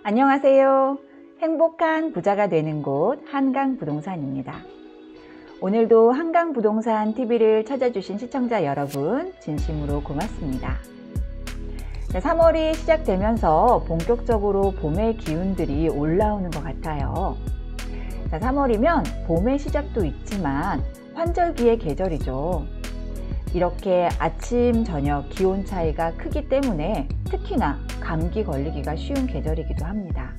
안녕하세요. 행복한 부자가 되는 곳 한강부동산입니다. 오늘도 한강부동산 TV를 찾아주신 시청자 여러분 진심으로 고맙습니다. 3월이 시작되면서 본격적으로 봄의 기운들이 올라오는 것 같아요. 3월이면 봄의 시작도 있지만 환절기의 계절이죠. 이렇게 아침, 저녁 기온 차이가 크기 때문에 특히나 감기 걸리기가 쉬운 계절이기도 합니다.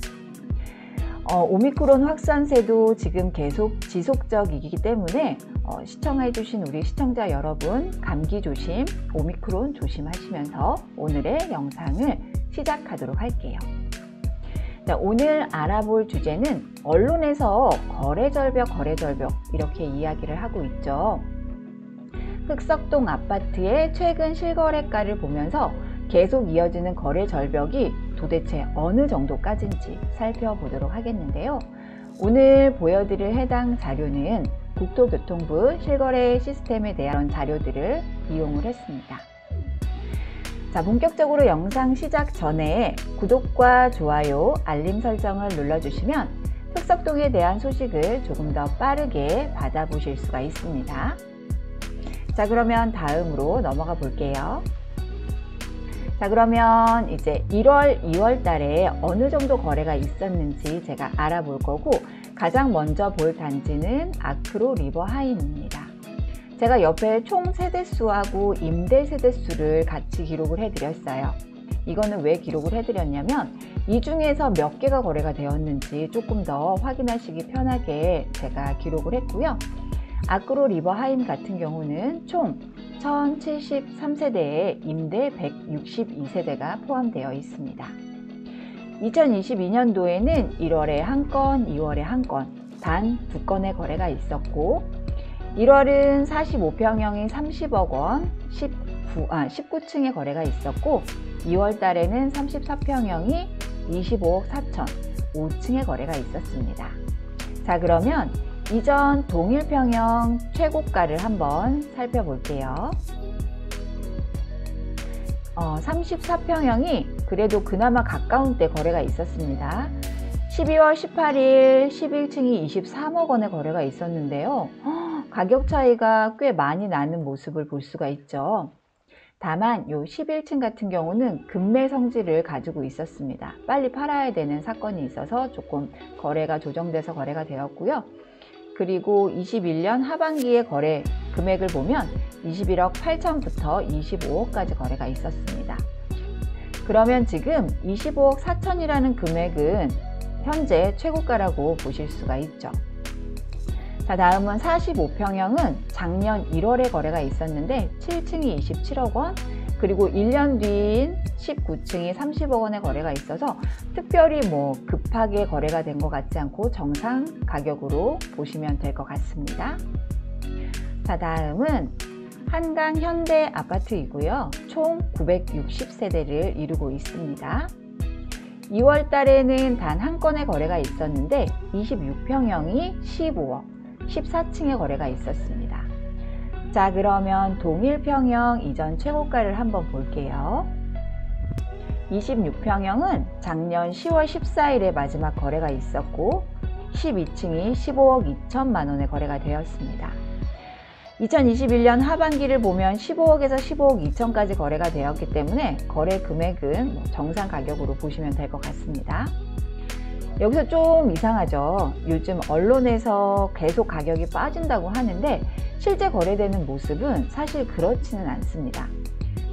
오미크론 확산세도 지금 계속 지속적이기 때문에 시청해주신 우리 시청자 여러분 감기 조심, 오미크론 조심하시면서 오늘의 영상을 시작하도록 할게요. 자, 오늘 알아볼 주제는 언론에서 거래절벽 이렇게 이야기를 하고 있죠. 흑석동 아파트의 최근 실거래가를 보면서 계속 이어지는 거래 절벽이 도대체 어느 정도까지인지 살펴보도록 하겠는데요. 오늘 보여드릴 해당 자료는 국토교통부 실거래 시스템에 대한 자료들을 이용을 했습니다. 자, 본격적으로 영상 시작 전에 구독과 좋아요, 알림 설정을 눌러주시면 흑석동에 대한 소식을 조금 더 빠르게 받아보실 수가 있습니다. 자, 그러면 다음으로 넘어가 볼게요. 자, 그러면 이제 1월, 2월 달에 어느 정도 거래가 있었는지 제가 알아볼 거고, 가장 먼저 볼 단지는 아크로 리버 하임입니다. 제가 옆에 총 세대수하고 임대 세대수를 같이 기록을 해드렸어요. 이거는 왜 기록을 해드렸냐면 이 중에서 몇 개가 거래가 되었는지 조금 더 확인하시기 편하게 제가 기록을 했고요. 아크로 리버 하임 같은 경우는 총 1073세대에 임대 162세대가 포함되어 있습니다. 2022년도에는 1월에 한 건, 2월에 한 건, 단 2건의 거래가 있었고 1월은 45평형이 30억 원, 19층의 거래가 있었고 2월 달에는 34평형이 25억 4천, 5층의 거래가 있었습니다. 자, 그러면 이전 동일평형 최고가를 한번 살펴볼게요. 34평형이 그래도 그나마 가까운 때 거래가 있었습니다. 12월 18일 11층이 23억 원의 거래가 있었는데요. 가격 차이가 꽤 많이 나는 모습을 볼 수가 있죠. 다만 요 11층 같은 경우는 급매 성질을 가지고 있었습니다. 빨리 팔아야 되는 사건이 있어서 조금 거래가 조정돼서 거래가 되었고요. 그리고 21년 하반기의 거래 금액을 보면 21억 8천부터 25억까지 거래가 있었습니다. 그러면 지금 25억 4천이라는 금액은 현재 최고가라고 보실 수가 있죠. 자, 다음은 45평형은 작년 1월에 거래가 있었는데 7층이 27억 원, 그리고 1년 뒤인 19층이 30억 원의 거래가 있어서 특별히 급하게 거래가 된 것 같지 않고 정상 가격으로 보시면 될 것 같습니다. 자, 다음은 한강 현대 아파트이고요. 총 960세대를 이루고 있습니다. 2월 달에는 단 한 건의 거래가 있었는데 26평형이 15억, 14층의 거래가 있었습니다. 자, 그러면 동일평형 이전 최고가를 한번 볼게요. 26평형은 작년 10월 14일에 마지막 거래가 있었고 12층이 15억 2천만 원의 거래가 되었습니다. 2021년 하반기를 보면 15억에서 15억 2천까지 거래가 되었기 때문에 거래 금액은 정상 가격으로 보시면 될 것 같습니다. 여기서 좀 이상하죠. 요즘 언론에서 계속 가격이 빠진다고 하는데 실제 거래되는 모습은 사실 그렇지는 않습니다.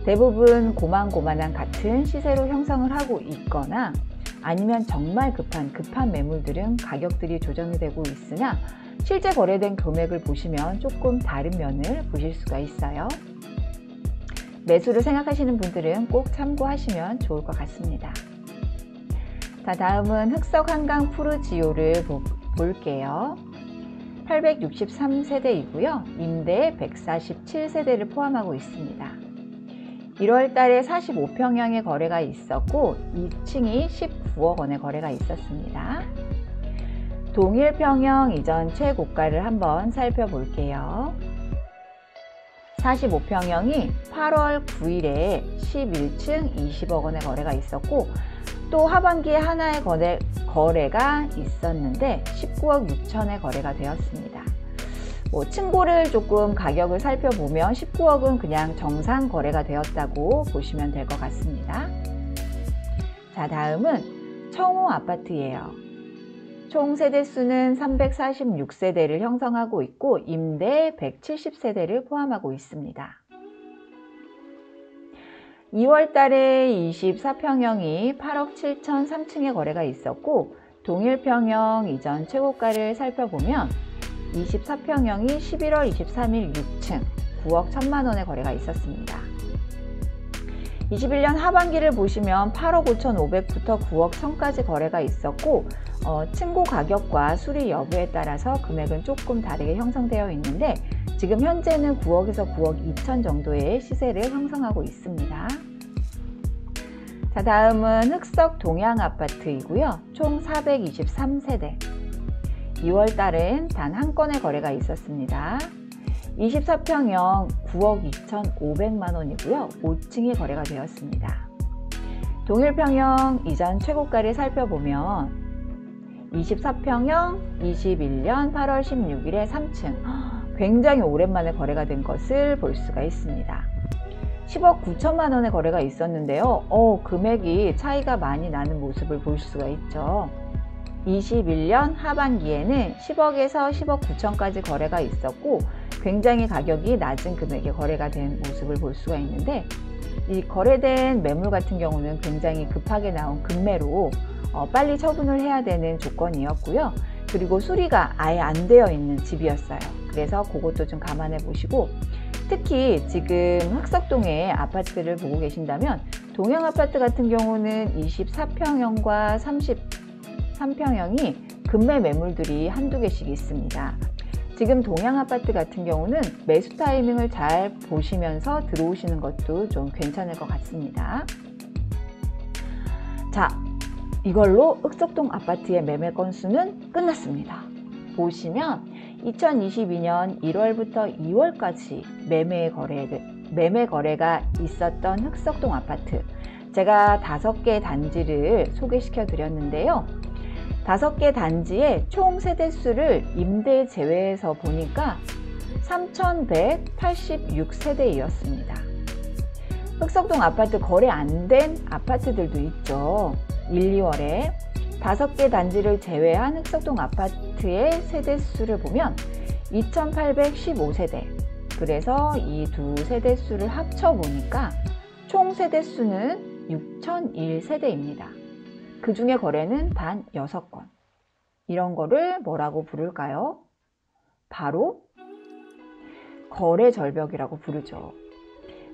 대부분 고만고만한 같은 시세로 형성을 하고 있거나 아니면 정말 급한 매물들은 가격들이 조정이 되고 있으나 실제 거래된 금액을 보시면 조금 다른 면을 보실 수가 있어요. 매수를 생각하시는 분들은 꼭 참고하시면 좋을 것 같습니다. 자, 다음은 흑석 한강 푸르지오를 볼게요. 863세대이고요. 임대 147세대를 포함하고 있습니다. 1월 달에 45평형의 거래가 있었고 2층이 19억 원의 거래가 있었습니다. 동일평형 이전 최고가를 한번 살펴볼게요. 45평형이 8월 9일에 11층 20억 원의 거래가 있었고 또 하반기에 하나의 거래가 있었는데 19억 6천의 거래가 되었습니다. 층고를 조금 가격을 살펴보면 19억은 그냥 정상 거래가 되었다고 보시면 될 것 같습니다. 자, 다음은 청호 아파트예요. 총 세대수는 346세대를 형성하고 있고 임대 170세대를 포함하고 있습니다. 2월 달에 24평형이 8억 7천 3층의 거래가 있었고 동일평형 이전 최고가를 살펴보면 24평형이 11월 23일 6층 9억 1천만 원의 거래가 있었습니다. 21년 하반기를 보시면 8억 5천 5백부터 9억 1천까지 거래가 있었고 층고 가격과 수리 여부에 따라서 금액은 조금 다르게 형성되어 있는데 지금 현재는 9억에서 9억 2천 정도의 시세를 형성하고 있습니다. 자, 다음은 흑석 동양 아파트이고요. 총 423세대. 2월 달엔 단 한 건의 거래가 있었습니다. 24평형 9억 2,500만 원이고요. 5층이 거래가 되었습니다. 동일평형 이전 최고가를 살펴보면 24평형 21년 8월 16일에 3층 굉장히 오랜만에 거래가 된 것을 볼 수가 있습니다. 10억 9천만 원의 거래가 있었는데요. 금액이 차이가 많이 나는 모습을 볼 수가 있죠. 21년 하반기에는 10억에서 10억 9천까지 거래가 있었고 굉장히 가격이 낮은 금액에 거래가 된 모습을 볼 수가 있는데 이 거래된 매물 같은 경우는 굉장히 급하게 나온 급매로 빨리 처분을 해야 되는 조건이었고요. 그리고 수리가 아예 안 되어 있는 집이었어요. 그래서 그것도 좀 감안해 보시고 특히 지금 흑석동의 아파트를 보고 계신다면 동양 아파트 같은 경우는 24평형과 33평형이 급매 매물들이 한두 개씩 있습니다. 지금 동양 아파트 같은 경우는 매수 타이밍을 잘 보시면서 들어오시는 것도 좀 괜찮을 것 같습니다. 자, 이걸로 흑석동 아파트의 매매 건수는 끝났습니다. 보시면 2022년 1월부터 2월까지 매매 거래가 있었던 흑석동 아파트 제가 5개 단지를 소개시켜 드렸는데요. 5개 단지의 총 세대수를 임대 제외해서 보니까 3,186세대이었습니다. 흑석동 아파트 거래 안 된 아파트들도 있죠. 1, 2월에 5개 단지를 제외한 흑석동 아파트의 세대수를 보면 2,815세대. 그래서 이 두 세대수를 합쳐보니까 총 세대수는 6,001세대입니다. 그 중에 거래는 단 6건. 이런 거를 뭐라고 부를까요? 바로 거래 절벽이라고 부르죠.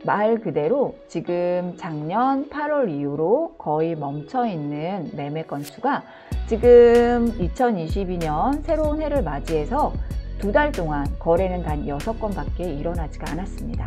말 그대로 지금 작년 8월 이후로 거의 멈춰있는 매매 건수가 지금 2022년 새로운 해를 맞이해서 2달 동안 거래는 단 6건 밖에 일어나지가 않았습니다.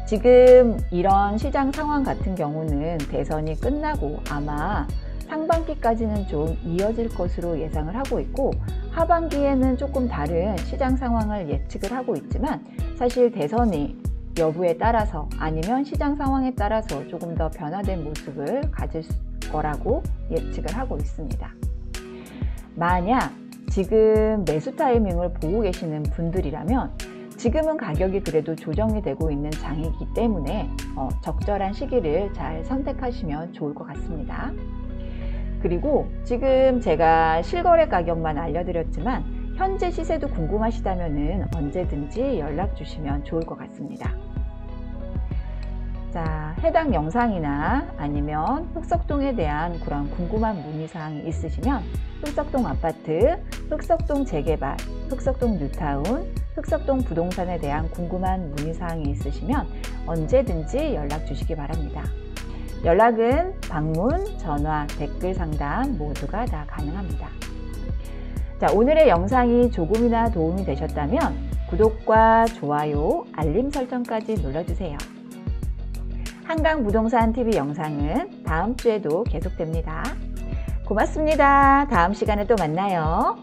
지금 이런 시장 상황 같은 경우는 대선이 끝나고 아마 상반기까지는 좀 이어질 것으로 예상을 하고 있고 하반기에는 조금 다른 시장 상황을 예측을 하고 있지만 사실 대선이 여부에 따라서 아니면 시장 상황에 따라서 조금 더 변화된 모습을 가질 거라고 예측을 하고 있습니다. 만약 지금 매수 타이밍을 보고 계시는 분들이라면 지금은 가격이 그래도 조정이 되고 있는 장이기 때문에 적절한 시기를 잘 선택하시면 좋을 것 같습니다. 그리고 지금 제가 실거래 가격만 알려드렸지만 현재 시세도 궁금하시다면 언제든지 연락 주시면 좋을 것 같습니다. 자, 해당 영상이나 아니면 흑석동에 대한 그런 궁금한 문의사항이 있으시면 흑석동 아파트, 흑석동 재개발, 흑석동 뉴타운, 흑석동 부동산에 대한 궁금한 문의사항이 있으시면 언제든지 연락 주시기 바랍니다. 연락은 방문, 전화, 댓글 상담 모두가 다 가능합니다. 자, 오늘의 영상이 조금이나 도움이 되셨다면 구독과 좋아요, 알림 설정까지 눌러주세요. 한강부동산TV 영상은 다음 주에도 계속됩니다. 고맙습니다. 다음 시간에 또 만나요.